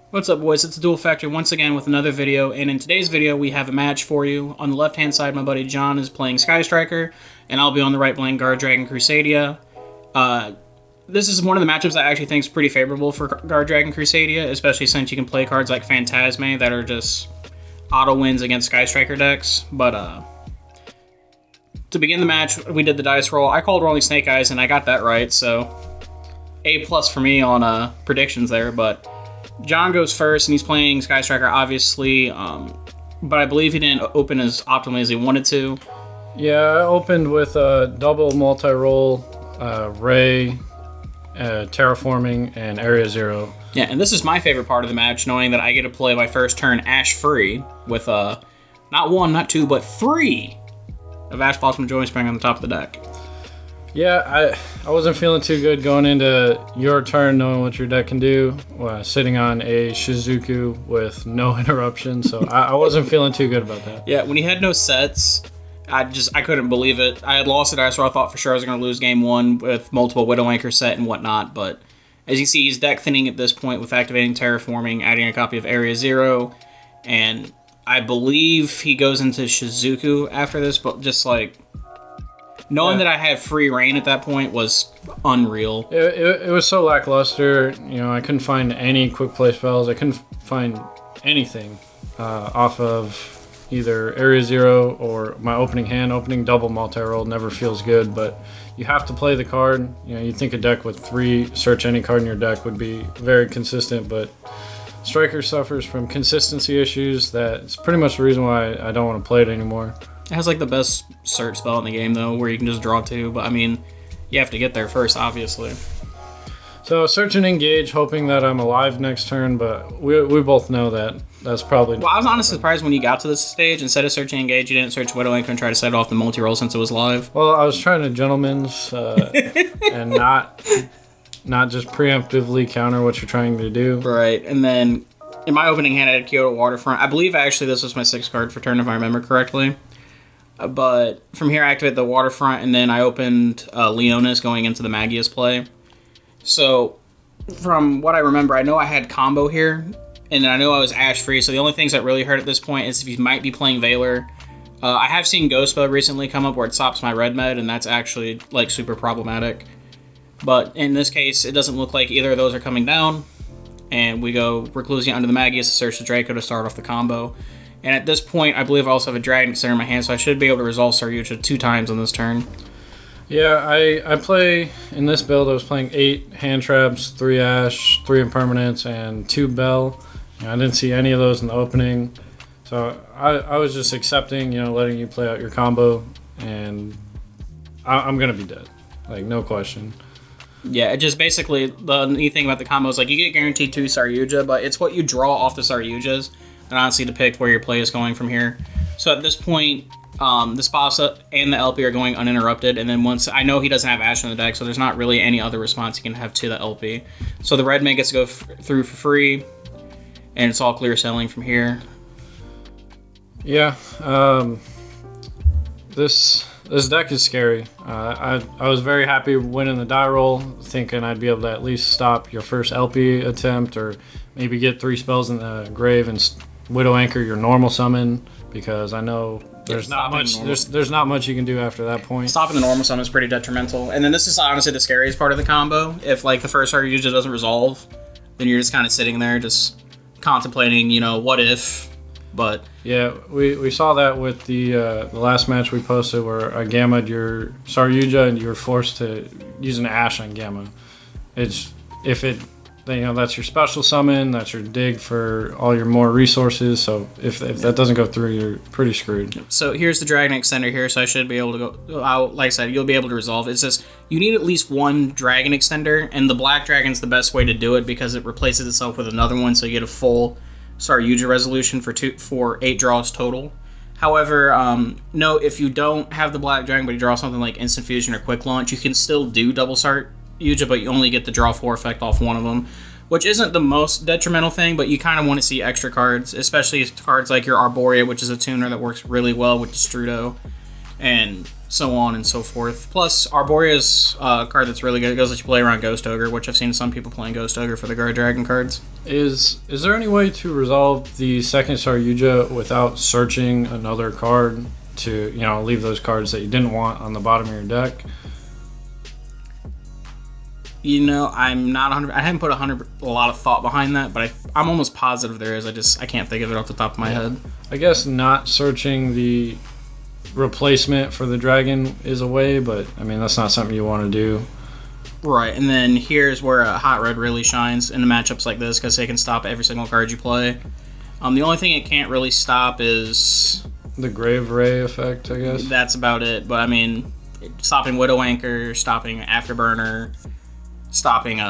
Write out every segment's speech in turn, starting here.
What's up, boys? It's the Duel Factory once again with another video, and in today's video we have a match for you. On the left-hand side, my buddy John is playing Sky Striker, and I'll be on the right playing Guardragon Crusadia. This is one of the matchups I actually think is pretty favorable for Guardragon Crusadia, especially since you can play cards like Phantasme that are just auto wins against Sky Striker decks. But to begin the match, we did the dice roll. I called rolling Snake Eyes, and I got that right, so A+ for me on predictions there, but John goes first, and he's playing Sky Striker, obviously, but I believe he didn't open as optimally as he wanted to. Yeah, I opened with a double multi-roll, Ray, Terraforming, and Area Zero. Yeah, and this is my favorite part of the match, knowing that I get to play my first turn Ash-free with not one, not two, but three of Ash Blossom Joy Spring on the top of the deck. Yeah, I wasn't feeling too good going into your turn, knowing what your deck can do, sitting on a Shizuku with no interruption, so I wasn't feeling too good about that. Yeah, when he had no sets, I couldn't believe it. I had lost it, so I thought for sure I was going to lose game one with multiple Widow Anchor set and whatnot, but as you see, he's deck thinning at this point with activating Terraforming, adding a copy of Area Zero, and I believe he goes into Shizuku after this, but just like knowing that I had free reign at that point was unreal. It was so lackluster. You know, I couldn't find any quick play spells. I couldn't find anything off of either Area Zero or my opening hand. Opening double multi-roll never feels good, but you have to play the card. You know, you'd think a deck with 3 search any card in your deck would be very consistent, but Striker suffers from consistency issues. That's pretty much the reason why I don't want to play it anymore. It has like the best search spell in the game though, where you can just draw 2, but I mean, you have to get there first, obviously. So search and engage, hoping that I'm alive next turn, but we both know that that's probably... Well, I was honestly surprised when you got to this stage. Instead of searching engage, you didn't search Widow Anchor and try to set off the multi-roll since it was live. Well, I was trying to gentleman's and not just preemptively counter what you're trying to do. Right, and then in my opening hand I had Kyoto Waterfront. I believe actually this was my 6th card for turn if I remember correctly. But from here I activate the Waterfront, and then I opened Leonis going into the Magius play. So from what I remember, I know I had combo here, and then I know I was Ash free, so the only things that really hurt at this point is if you might be playing Veiler. I have seen Ghost Spell recently come up where it stops my red med, and that's actually like super problematic. But in this case, it doesn't look like either of those are coming down, and we go Reclusion under the Magius to search the Draco to start off the combo. And at this point, I believe I also have a Dragon Extender in my hand, so I should be able to resolve Saryuja 2 times on this turn. Yeah, I play, in this build, I was playing 8 hand traps, 3 Ash, 3 impermanents, and 2 Bell. I didn't see any of those in the opening. So I was just accepting, letting you play out your combo, and I'm going to be dead. Like, no question. Yeah, it just basically, the neat thing about the combo is, like, you get guaranteed 2 Saryuja, but it's what you draw off the Saryujas and honestly depict where your play is going from here. So at this point, the Spasa and the LP are going uninterrupted, and then once I know he doesn't have Ash in the deck, so there's not really any other response he can have to the LP. So the red man gets to go through for free, and it's all clear selling from here. Yeah, this deck is scary. I was very happy winning the die roll, thinking I'd be able to at least stop your first LP attempt, or maybe get 3 spells in the grave and Widow Anchor your normal summon, because I know there's not much. There's not much you can do after that point. Stopping the normal summon is pretty detrimental, and then this is honestly the scariest part of the combo. If like the first Saryuja doesn't resolve, then you're just kind of sitting there, just contemplating, what if. But yeah, we saw that with the last match we posted, where I gammaed your Saryuja and you were forced to use an Ash on Gamma. That's your special summon, that's your dig for all your more resources, so if that doesn't go through, you're pretty screwed. So here's the Dragon Extender here, so I should be able to go, like I said, you'll be able to resolve it. It's just, you need at least 1 Dragon Extender, and the Black Dragon's the best way to do it because it replaces itself with another one, so you get a full Saryuja resolution for 8 draws total. However, note, if you don't have the Black Dragon, but you draw something like Instant Fusion or Quick Launch, you can still do double Saryuja, but you only get the draw 4 effect off one of them, which isn't the most detrimental thing, but you kind of want to see extra cards, especially cards like your Arborea, which is a tuner that works really well with Destrudo. And so on and so forth. Plus, Arboria's a card that's really good. It goes let you play around Ghost Ogre, which I've seen some people playing Ghost Ogre for the Guardragon cards. Is there any way to resolve the second Saryuja without searching another card to, leave those cards that you didn't want on the bottom of your deck? I'm not 100. I haven't put a lot of thought behind that, but I'm almost positive there is. I can't think of it off the top of my head. I guess not searching the replacement for the dragon is a way, but that's not something you want to do. Right, and then here's where Hot Red really shines in matchups like this because they can stop every single card you play. The only thing it can't really stop is the Grave Ray effect, I guess. That's about it. But stopping Widow Anchor, stopping Afterburner, stopping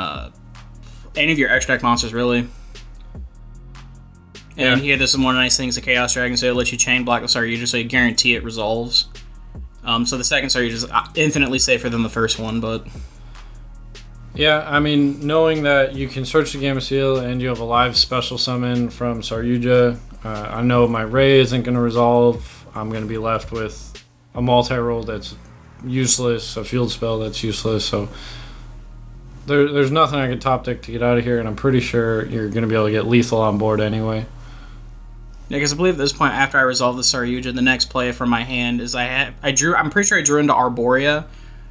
any of your extra deck monsters really. And here, this is one of the nice things of Chaos Dragon, so it lets you chain block the Saryuja, so you guarantee it resolves. So the second Saryuja is infinitely safer than the first one, but... Yeah, knowing that you can search the Gamma Seal and you have a live special summon from Saryuja, I know my Ray isn't going to resolve. I'm going to be left with a multi-roll that's useless, a field spell that's useless, so... There's nothing I could top deck to get out of here, and I'm pretty sure you're going to be able to get lethal on board anyway. Yeah, because I believe at this point, after I resolve the Saryuja, the next play from my hand is I'm pretty sure I drew into Arborea,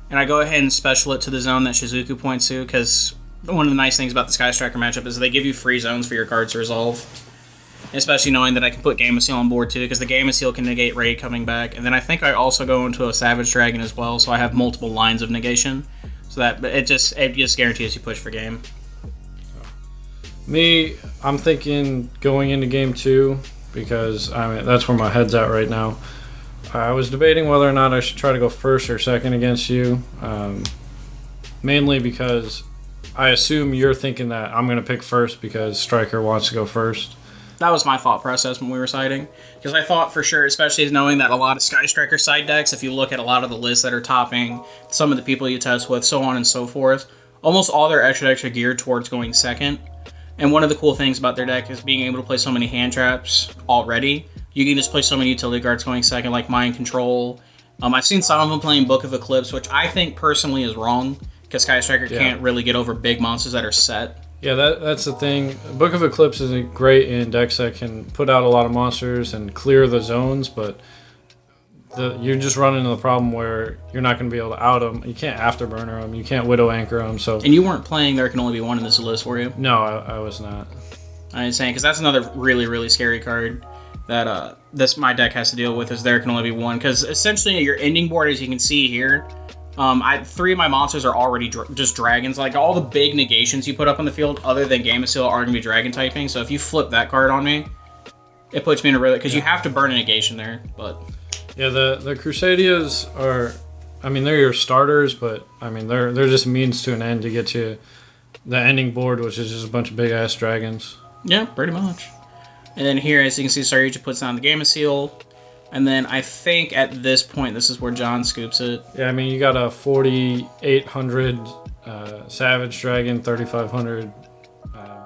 and I go ahead and special it to the zone that Shizuku points to, because one of the nice things about the Sky Striker matchup is they give you free zones for your cards to resolve. Especially knowing that I can put Gamma Seal on board too, because the Gamma Seal can negate Raid coming back, and then I think I also go into a Savage Dragon as well, so I have multiple lines of negation. So that it just guarantees you push for game. Me, I'm thinking going into game 2, because that's where my head's at right now. I was debating whether or not I should try to go first or second against you, mainly because I assume you're thinking that I'm going to pick first because Striker wants to go first. That was my thought process when we were siding, because I thought for sure, especially knowing that a lot of Sky Striker side decks, if you look at a lot of the lists that are topping, some of the people you test with, so on and so forth, almost all their extra geared towards going second. And one of the cool things about their deck is being able to play so many hand traps already. You can just play so many utility cards going second, like Mind Control. I've seen some of them playing Book of Eclipse, which I think personally is wrong, because Sky Striker can't really get over big monsters that are set. Yeah, that's the thing. Book of Eclipse is great in decks that can put out a lot of monsters and clear the zones, but you're just running into the problem where you're not going to be able to out them. You can't Afterburner them. You can't Widow Anchor them. So. And you weren't playing There Can Only Be One in this list, were you? No, I was not. I was saying, because that's another really, really scary card that my deck has to deal with, is There Can Only Be One. Because essentially your ending board, as you can see here, 3 of my monsters are already just dragons. Like, all the big negations you put up on the field, other than Gamma Seal, are going to be dragon typing. So if you flip that card on me, it puts me in a really... Because you have to burn a negation there, but... Yeah, the Crusadias are... they're your starters, but, they're just means to an end to get to the ending board, which is just a bunch of big-ass dragons. Yeah, pretty much. And then here, as you can see, Saryuja puts down the Gamma Seal. And then I think at this point, this is where John scoops it. Yeah, you got a 4,800 Savage Dragon, 3,500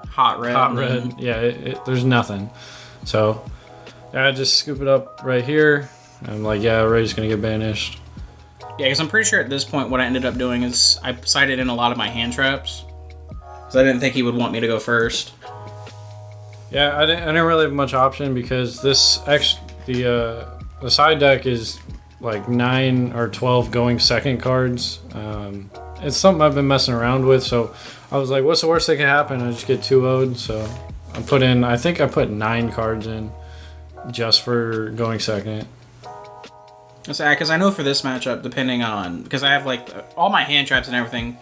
Hot Red. Yeah, there's nothing. So, I just scoop it up right here. I'm like, yeah, Ray's going to get banished. Yeah, because I'm pretty sure at this point what I ended up doing is I sided in a lot of my hand traps. Because I didn't think he would want me to go first. Yeah, I didn't really have much option because the side deck is like 9 or 12 going second cards. It's something I've been messing around with, so I was like, what's the worst that can happen? I just get 2-0'd, so I think I put 9 cards in just for going second. Because I know for this matchup, depending on... Because I have, like, all my hand traps and everything,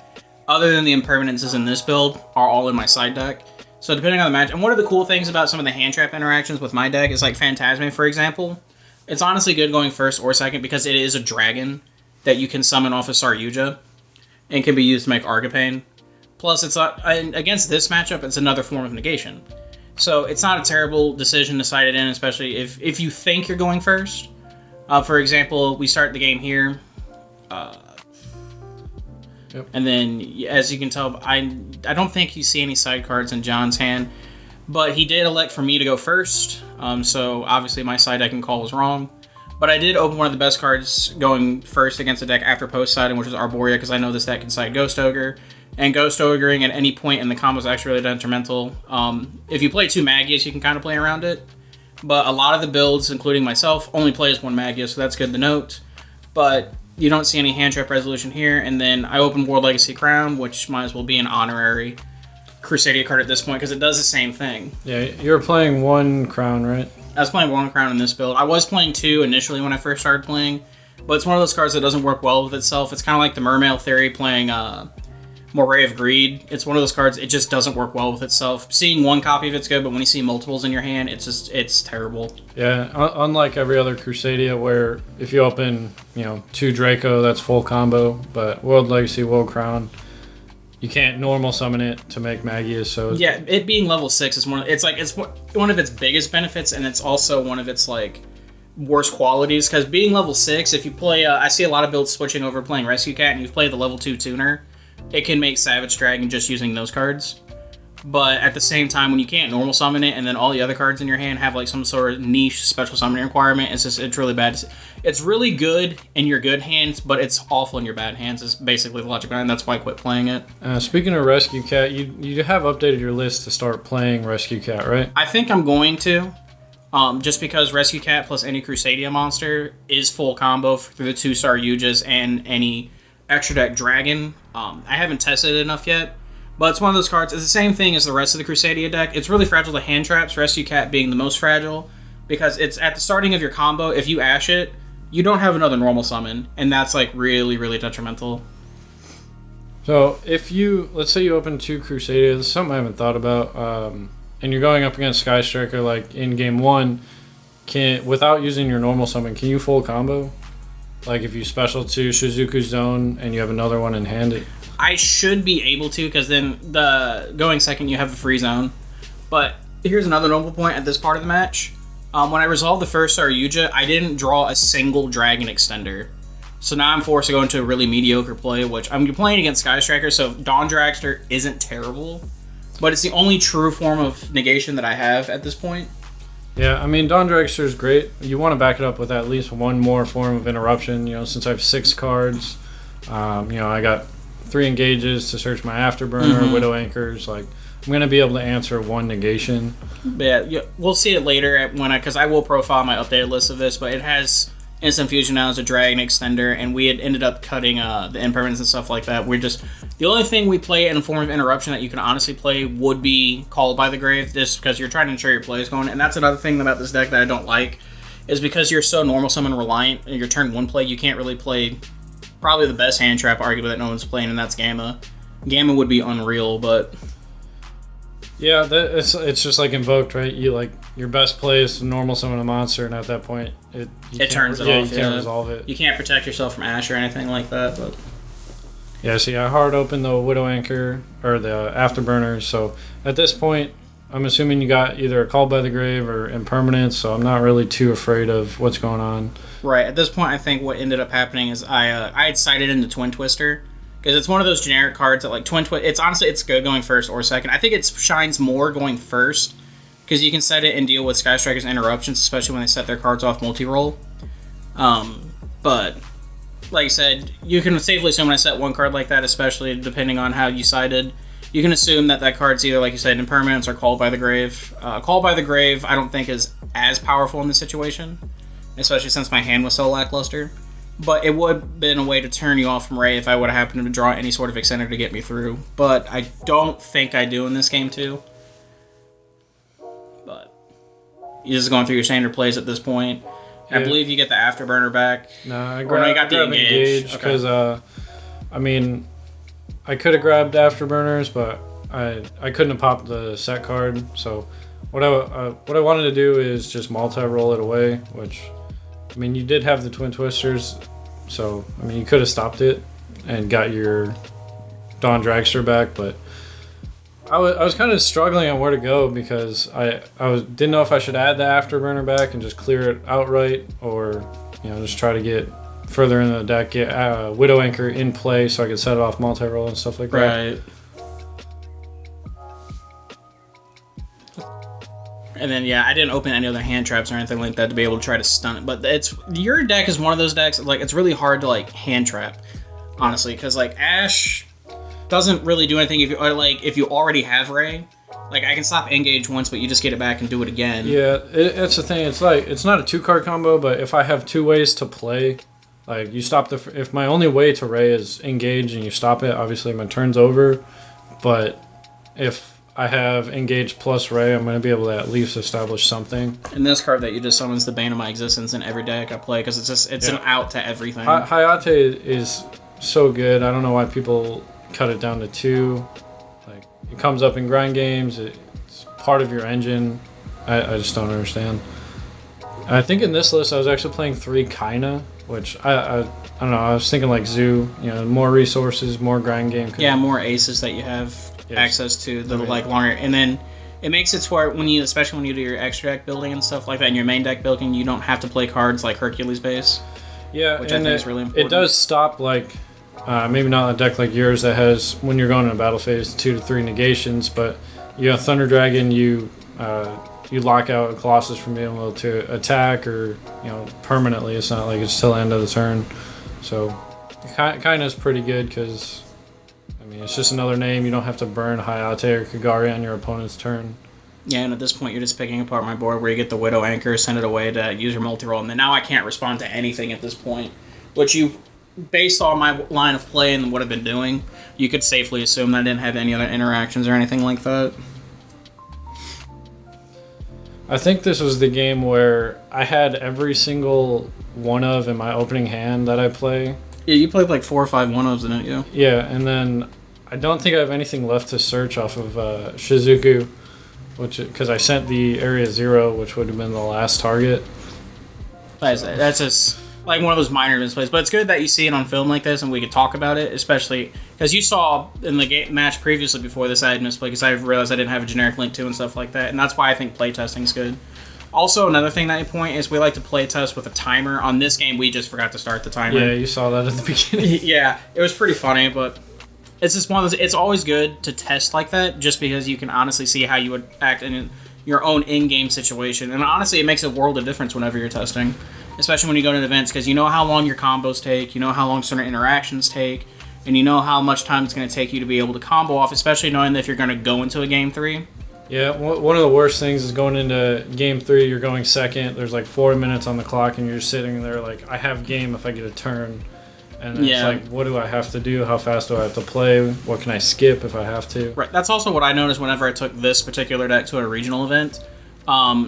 other than the impermanences in this build, are all in my side deck. So depending on the match... And one of the cool things about some of the hand trap interactions with my deck is, like, Phantasme, for example. It's honestly good going first or second because it is a dragon that you can summon off of Saryuja and can be used to make Argapane. Plus, it's against this matchup, it's another form of negation. So it's not a terrible decision to side it in, especially if you think you're going first. For example, we start the game here. Yep. And then, as you can tell, I don't think you see any side cards in John's hand. But he did elect for me to go first. So, obviously, my side decking call was wrong. But I did open one of the best cards going first against the deck after post-siding, which was Arborea, because I know this deck can side Ghost Ogre. And Ghost Ogring at any point in the combo is actually really detrimental. If you play 2 Magius, you can kind of play around it. But a lot of the builds, including myself, only plays 1 Magius, so that's good to note. But you don't see any hand trap resolution here. And then I opened World Legacy Crown, which might as well be an honorary Crusadia card at this point, because it does the same thing. Yeah, you're playing 1 crown, right? I was playing 1 crown in this build. I was playing 2 initially when I first started playing, but it's one of those cards that doesn't work well with itself. It's kind of like the Mermail Theory playing Moray of Greed. It's one of those cards, it just doesn't work well with itself. Seeing 1 copy of it's good, but when you see multiples in your hand, it's terrible. Yeah, unlike every other Crusadia where if you open, 2 Draco, that's full combo, but World Legacy, World Crown, you can't normal summon it to make Magius, so... Yeah, it being level 6 is one of its biggest benefits, and it's also one of its, worst qualities, because being level 6, if you play... I see a lot of builds switching over playing Rescue Cat, and you play the level 2 tuner, it can make Savage Dragon just using those cards. But at the same time, when you can't normal summon it, and then all the other cards in your hand have some sort of niche special summoning requirement, it's really bad. It's really good in your good hands, but it's awful in your bad hands, is basically the logic behind it. That's why I quit playing it. Speaking of Rescue Cat, you have updated your list to start playing Rescue Cat, right? I think I'm going to. Just because Rescue Cat plus any Crusadia monster is full combo through the 2-star Yujas and any extra deck Dragon. I haven't tested it enough yet. But it's one of those cards. It's the same thing as the rest of the Crusadia deck. It's really fragile to hand traps, Rescue Cat being the most fragile, because it's at the starting of your combo. If you ash it, you don't have another normal summon, and that's really, really detrimental. So if let's say you open 2 Crusadia, this is something I haven't thought about, and you're going up against Sky Striker in game 1, without using your normal summon, can you full combo? If you special to Shizuku Zone and you have another one in hand? I should be able to, because then going second, you have a free zone. But here's another notable point at this part of the match. When I resolved the first star Yuja, I didn't draw a single Dragon Extender. So now I'm forced to go into a really mediocre play, which I'm playing against Sky Striker, so Dawn Dragster isn't terrible. But it's the only true form of negation that I have at this point. Yeah, I mean, Dawn Dragster is great. You want to back it up with at least one more form of interruption. Since I have 6 cards, I got 3 engages to search my Afterburner, Widow Anchors. I'm going to be able to answer 1 negation. Yeah, we'll see it later because I will profile my updated list of this, but it has Instant Fusion now as a Dragon Extender, and we had ended up cutting the impermanence and stuff like that. The only thing we play in a form of interruption that you can honestly play would be Called by the Grave, just because you're trying to ensure your play is going. And that's another thing about this deck that I don't like, is because you're so normal summon reliant in your turn 1 play, you can't really play probably the best hand trap arguably that no one's playing, and that's Gamma. Gamma would be unreal, but... Yeah, it's just like Invoked, right? Your best play is to normal summon a monster, and at that point, it turns it off. You can't resolve it. You can't protect yourself from Ash or anything like that. But yeah, see, I hard open the Widow Anchor or the Afterburners. So at this point, I'm assuming you got either a Called by the Grave or Impermanence. So I'm not really too afraid of what's going on. Right. At this point, I think what ended up happening is I had sided into Twin Twister. Because it's one of those generic cards that Twin Twist. It's good going first or second. I think it shines more going first, because you can set it and deal with Sky Striker's interruptions, especially when they set their cards off multi-roll. But like I said, you can safely assume when I set 1 card like that, especially depending on how you sided, you can assume that card's either, like you said, Impermanence or Called by the Grave. Called by the Grave, I don't think is as powerful in this situation, especially since my hand was so lackluster. But it would have been a way to turn you off from Ray if I would have happened to draw any sort of extender to get me through. But I don't think I do in this game, too. But you're just going through your standard plays at this point. Yeah. I believe you get the Afterburner back. No, you got the Engage. Because, I could have grabbed Afterburners, but I couldn't have popped the set card. So what I wanted to do is just multi-roll it away, which... you did have the Twin Twisters, so, you could have stopped it and got your Dawn Dragster back, but I was kind of struggling on where to go, because I didn't know if I should add the Afterburner back and just clear it outright, or, just try to get further in the deck, get Widow Anchor in play so I could set it off multi-roll and stuff like that. Right. And then, yeah, I didn't open any other hand traps or anything like that to be able to try to stun it. But your deck is one of those decks, like, it's really hard to, like, hand trap, honestly. Because, like, Ash doesn't really do anything if you already have Ray. Like, I can stop engage once, but you just get it back and do it again. Yeah, it's the thing. It's like, it's not a 2-card combo, but if I have 2 ways to play, like, you stop if my only way to Ray is engage and you stop it, obviously my turn's over. But if I have engage plus Ray, I'm going to be able to at least establish something. And this card that you just summon's the bane of my existence in every deck I play, because it's an out to everything. Hayate is so good. I don't know why people cut it down to 2. Like, it comes up in grind games. It's part of your engine. I just don't understand. And I think in this list I was actually playing 3 Kaina, which I don't know. I was thinking like Zoo. More resources, more grind game. Yeah, more aces that you have access to the like longer, and then it makes it to where especially when you do your extra deck building and stuff like that, and your main deck building, you don't have to play cards like Hercules base. Yeah, which I think is really important. It does stop like maybe not a deck like yours that has when you're going in a battle phase 2 to 3 negations, but you have Thunder Dragon, you lock out a Colossus from being able to attack or permanently. It's not like it's till the end of the turn, so kind of is pretty good because. I mean, it's just another name. You don't have to burn Hayate or Kagari on your opponent's turn. Yeah, and at this point, you're just picking apart my board where you get the Widow Anchor, send it away to use your multi-roll, and then now I can't respond to anything at this point. Which based on my line of play and what I've been doing, you could safely assume that I didn't have any other interactions or anything like that. I think this was the game where I had every single one of in my opening hand that I play. Yeah, you played like 4 or 5 one-ofs, didn't you? Yeah, and then I don't think I have anything left to search off of Shizuku, because I sent the Area 0, which would have been the last target. That's just like one of those minor misplays, but it's good that you see it on film like this and we could talk about it, especially because you saw in the match previously before this I had misplay because I realized I didn't have a generic link to and stuff like that, and that's why I think playtesting is good. Also, another thing that you point is we like to play test with a timer. On this game, we just forgot to start the timer. Yeah, you saw that at the beginning. Yeah, it was pretty funny, but it's just one of those. It's always good to test like that, just because you can honestly see how you would act in your own in-game situation. And honestly, it makes a world of difference whenever you're testing, especially when you go to events, because you know how long your combos take, you know how long certain interactions take, and you know how much time it's going to take you to be able to combo off, especially knowing that if you're going to go into a game 3. Yeah, one of the worst things is going into game 3, you're going second, there's like 4 minutes on the clock, and you're sitting there like, I have game if I get a turn. And it's like, what do I have to do? How fast do I have to play? What can I skip if I have to? Right, that's also what I noticed whenever I took this particular deck to a regional event.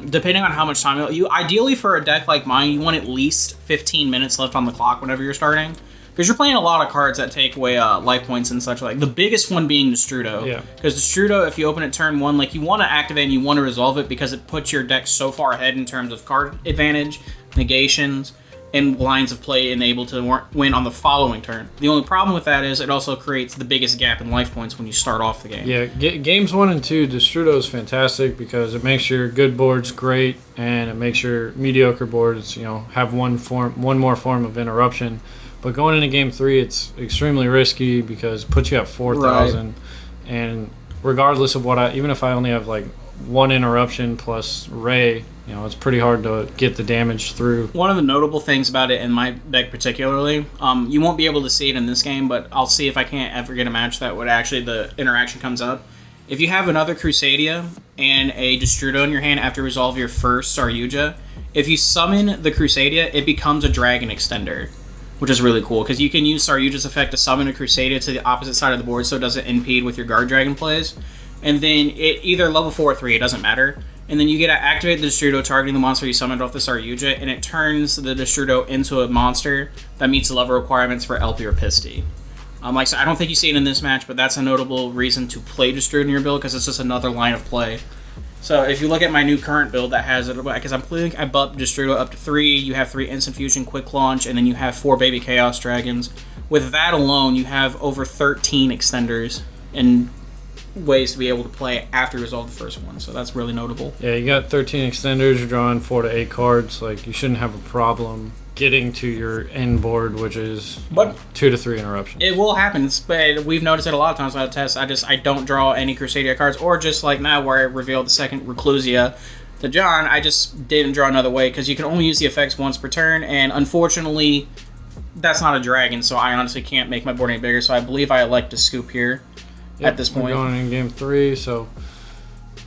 Depending on how much time you ideally for a deck like mine, you want at least 15 minutes left on the clock whenever you're starting. Because you're playing a lot of cards that take away life points and such. Like the biggest one being Destrudo. Yeah. Because Destrudo, if you open it turn 1, like you want to activate and you want to resolve it because it puts your deck so far ahead in terms of card advantage, negations, and lines of play and able to win on the following turn. The only problem with that is it also creates the biggest gap in life points when you start off the game. Yeah, games 1 and 2, Destrudo is fantastic because it makes your good boards great and it makes your mediocre boards, have one more form of interruption. But going into game 3, it's extremely risky because it puts you at 4,000. Right. And regardless of even if I only have like one interruption plus Ray, it's pretty hard to get the damage through. One of the notable things about it in my deck particularly, you won't be able to see it in this game, but I'll see if I can't ever get a match that would actually the interaction comes up. If you have another Crusadia and a Destrudo in your hand after you resolve your first Saryuja, if you summon the Crusadia, it becomes a Dragon Extender, which is really cool, because you can use Saryuja's effect to summon a Crusadia to the opposite side of the board so it doesn't impede with your Guardragon plays. And then it either level 4 or 3, it doesn't matter. And then you get to activate the Destrudo targeting the monster you summoned off the Saryuja, and it turns the Destrudo into a monster that meets the level requirements for LP or Pisty. So I don't think you see it in this match, but that's a notable reason to play Destrudo in your build, because it's just another line of play. So if you look at my new current build that has it, because I bumped Destrudo up to 3, you have 3 Instant Fusion, Quick Launch, and then you have 4 Baby Chaos Dragons. With that alone, you have over 13 extenders and ways to be able to play after you resolve the first one, so that's really notable. Yeah, you got 13 extenders, you're drawing 4 to 8 cards, like you shouldn't have a problem getting to your end board, which is 2 to 3 interruptions. It will happen, but we've noticed it a lot of times when I test. I don't draw any Crusadia cards, or just like now where I revealed the second Reclusia to John, I just didn't draw another way because you can only use the effects once per turn, and unfortunately, that's not a dragon, so I honestly can't make my board any bigger. So I believe I elect to scoop here at this point. We're going in game 3, so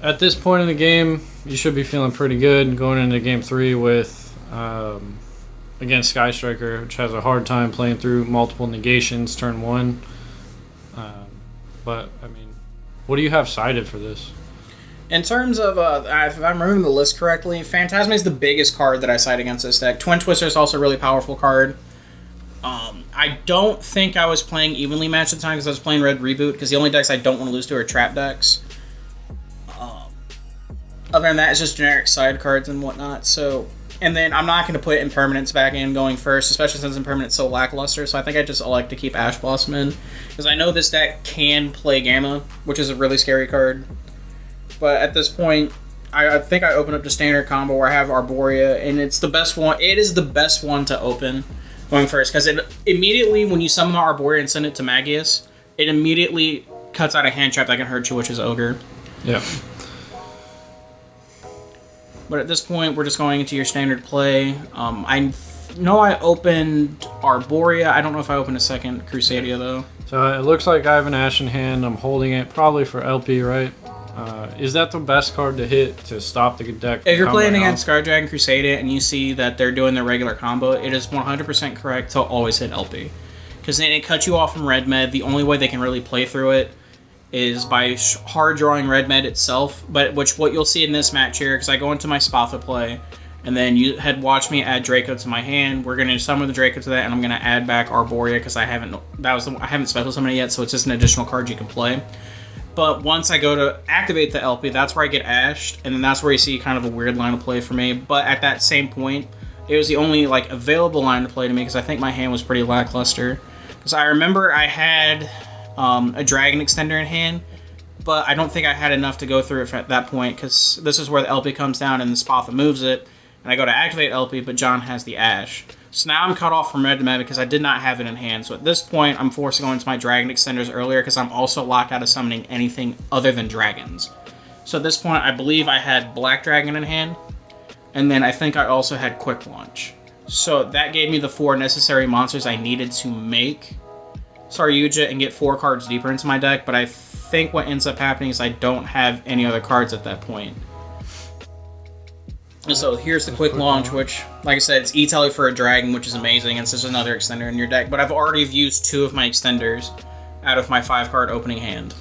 at this point in the game, you should be feeling pretty good going into game 3 with against Sky Striker, which has a hard time playing through multiple negations turn 1. But I mean, what do you have sided for this? In terms of, if I'm remembering the list correctly, Phantasma is the biggest card that I side against this deck. Twin Twister is also a really powerful card. I don't think I was playing evenly matched at the time because I was playing Red Reboot, because the only decks I don't want to lose to are trap decks. Other than that, it's just generic side cards and whatnot. So, and then I'm not going to put Impermanence back in going first, especially since Impermanence is so lackluster. So I think I just elect to keep Ash Blossom in, because I know this deck can play Gamma, which is a really scary card. But at this point, I think I open up the standard combo where I have Arborea, and it's the best one. It is the best one to open going first, because it immediately, when you summon Arborea and send it to Magius, it immediately cuts out a hand trap that can hurt you, which is Ogre. Yeah. But at this point, we're just going into your standard play. I know I opened Arborea. I don't know if I opened a second Crusadia, though. So it looks like I have an Ash in hand. I'm holding it probably for LP, right? Is that the best card to hit to stop the deck? If you're playing against Guardragon Crusadia and you see that they're doing their regular combo, it is 100% correct to always hit LP. Because then it cuts you off from Red Med. The only way they can really play through it is by hard drawing Red Med itself. But what you'll see in this match here, because I go into my Spatha play, and then you had watched me add Draco to my hand. We're going to summon the Draco to that, and I'm going to add back Arborea because I haven't special summoned it yet, so it's just an additional card you can play. But once I go to activate the LP, that's where I get ashed, and then that's where you see kind of a weird line of play for me. But at that same point, it was the only available line to play to me because I think my hand was pretty lackluster. Because I remember I had a Dragon Extender in hand, but I don't think I had enough to go through it at that point, because this is where the LP comes down and the Spatha moves it, and I go to activate LP, but John has the Ash. So now I'm cut off from Red Med because I did not have it in hand. So at this point, I'm forced to go into my Dragon Extenders earlier because I'm also locked out of summoning anything other than dragons. So at this point, I believe I had Black Dragon in hand, and then I think I also had Quick Launch. So that gave me the 4 necessary monsters I needed to make Saryuja and get 4 cards deeper into my deck, but I think what ends up happening is I don't have any other cards at that point. And so here's the quick launch, which, like I said, it's E-Tele for a dragon, which is amazing, and it's just another extender in your deck. But I've already used 2 of my extenders out of my 5-card opening hand.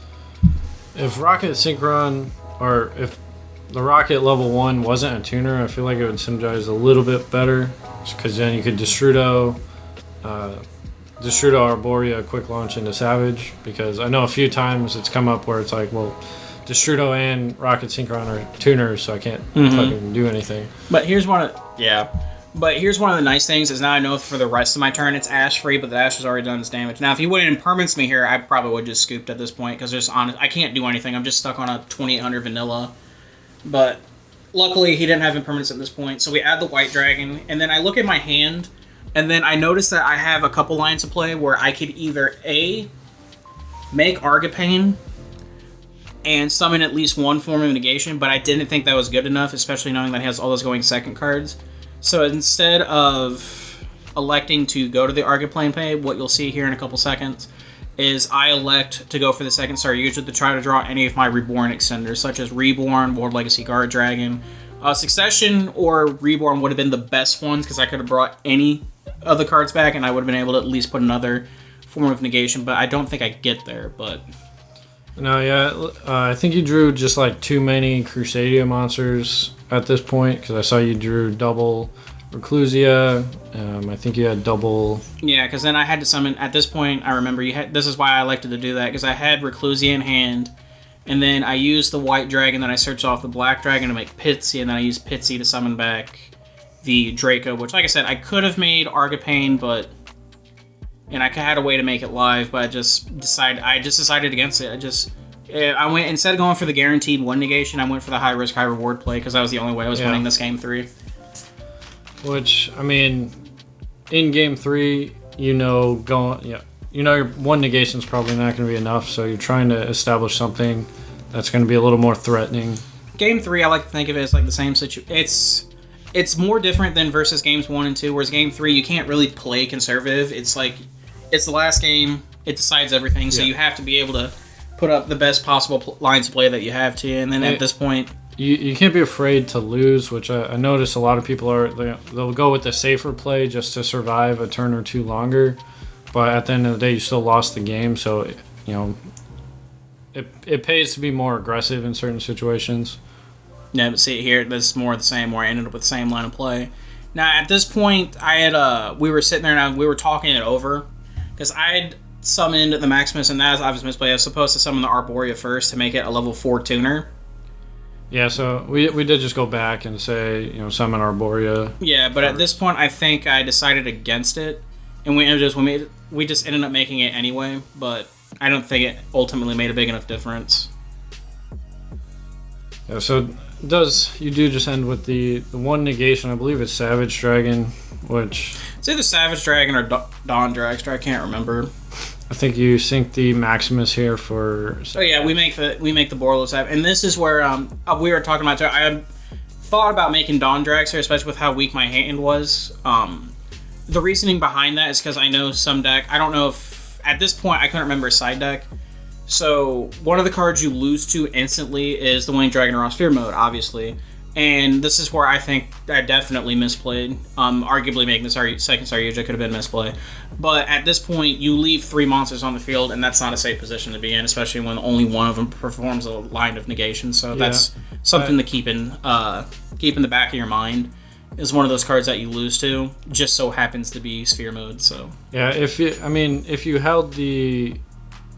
If Rocket Synchron, or if the Rocket level 1 wasn't a tuner, I feel like it would synergize a little bit better, because then you could Destrudo Arborea quick launch into Savage, because I know a few times it's come up where it's like, well, Destrudo and Rocket Synchron are tuners, so I can't fucking do anything. But here's one of the nice things is now I know for the rest of my turn it's Ash free, but the Ash has already done its damage. Now if he wouldn't impermanence me here, I probably would just scooped at this point, because I can't do anything. I'm just stuck on a 2800 vanilla. But luckily he didn't have impermanence at this point, so we add the White Dragon, and then I look at my hand, and then I notice that I have a couple lines of play where I could either A, make Argipane and summon at least one form of negation, but I didn't think that was good enough, especially knowing that he has all those going second cards. So instead of electing to go to the Argipane play, what you'll see here in a couple seconds is I elect to go for the second Saryuja to try to draw any of my Reborn extenders, such as Reborn, World Legacy Guardragon. Succession or Reborn would have been the best ones, because I could have brought any of the cards back, and I would have been able to at least put another form of negation, but I don't think I get there, but... No, yeah, I think you drew just like too many Crusadia monsters at this point, because I saw you drew double Reclusia. I think you had double... Yeah, because then I had to summon... At this point, I remember this is why I elected to do that, because I had Reclusia in hand, and then I used the White Dragon, then I searched off the Black Dragon to make Pitsy, and then I used Pitsy to summon back the Draco, which, like I said, I could have made Argipane, but... And I had a way to make it live, but I just decided against it. I went, instead of going for the guaranteed 1 negation, I went for the high risk, high reward play, because that was the only way I was winning this game 3. Which, I mean, in game 3, your 1 negation is probably not going to be enough, so you're trying to establish something that's going to be a little more threatening Game 3, I like to think of it as like the same situation. It's more different than versus games 1 and 2, whereas game 3, you can't really play conservative. It's like, it's the last game, it decides everything, so you have to be able to put up the best possible lines of play that you have to, and then at this point... You can't be afraid to lose, which I notice a lot of people are, they'll go with the safer play just to survive a turn or two longer, but at the end of the day, you still lost the game, so, you know, it pays to be more aggressive in certain situations. Yeah, but see, here, this is more the same, where I ended up with the same line of play. Now, at this point, we were sitting there and we were talking it over, because I had summoned the Maximus, and that was obviously misplay. I was supposed to summon the Arborea first to make it a level 4 tuner. Yeah, so we did just go back and say, you know, summon Arborea. Yeah, but at this point, I think I decided against it, and we just ended up making it anyway, but I don't think it ultimately made a big enough difference. Yeah, so you do just end with the one negation. I believe it's Savage Dragon, which... It's either Savage Dragon or Dawn Dragster, I can't remember. I think you sync the Maximus here for... Oh yeah, we make the Boros app, and this is where we were talking about. I had thought about making Dawn Dragster, especially with how weak my hand was. The reasoning behind that is because I know some deck. I don't know if at this point I couldn't remember a side deck. So one of the cards you lose to instantly is the Winged Dragon Raw Sphere mode, obviously. And this is where I think I definitely misplayed. Arguably making the second Saryuja could have been misplay. But at this point, you leave 3 monsters on the field, and that's not a safe position to be in, especially when only one of them performs a line of negation. So that's something to keep in the back of your mind. Is one of those cards that you lose to, just so happens to be Sphere mode. So yeah, if you held the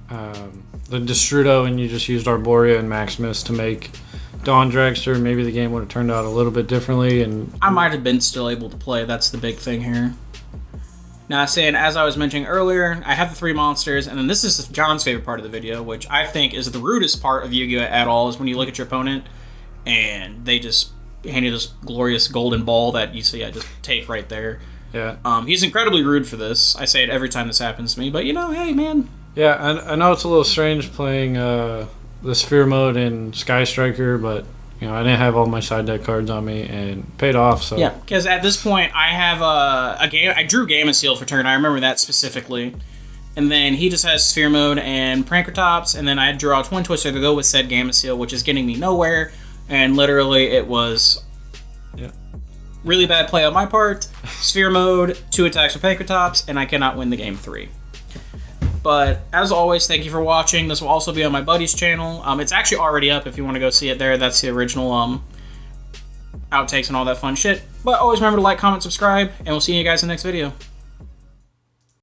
Destrudo and you just used Arborea and Maximus to make Dawn Dragster, maybe the game would have turned out a little bit differently, and I might have been still able to play. That's the big thing here. Now, saying, as I was mentioning earlier, I have the 3 monsters, and then this is John's favorite part of the video, which I think is the rudest part of Yu-Gi-Oh! At all, is when you look at your opponent, and they just hand you this glorious golden ball that you see I just take right there. Yeah. He's incredibly rude for this. I say it every time this happens to me, but you know, hey, man. Yeah, I know it's a little strange playing the Sphere mode in Sky Striker, but you know I didn't have all my side deck cards on me and paid off. So yeah, because at this point I have a game. I drew Gamma Seal for turn. I remember that specifically, and then he just has Sphere mode and Prankertops, and then I drew a Twin Twister to go with said Gamma Seal, which is getting me nowhere. And literally, it was really bad play on my part. Sphere mode, 2 attacks with Prankertops, and I cannot win the game 3. But as always, thank you for watching. This will also be on my buddy's channel. It's actually already up if you want to go see it there. That's the original outtakes and all that fun shit. But always remember to like, comment, subscribe, and we'll see you guys in the next video.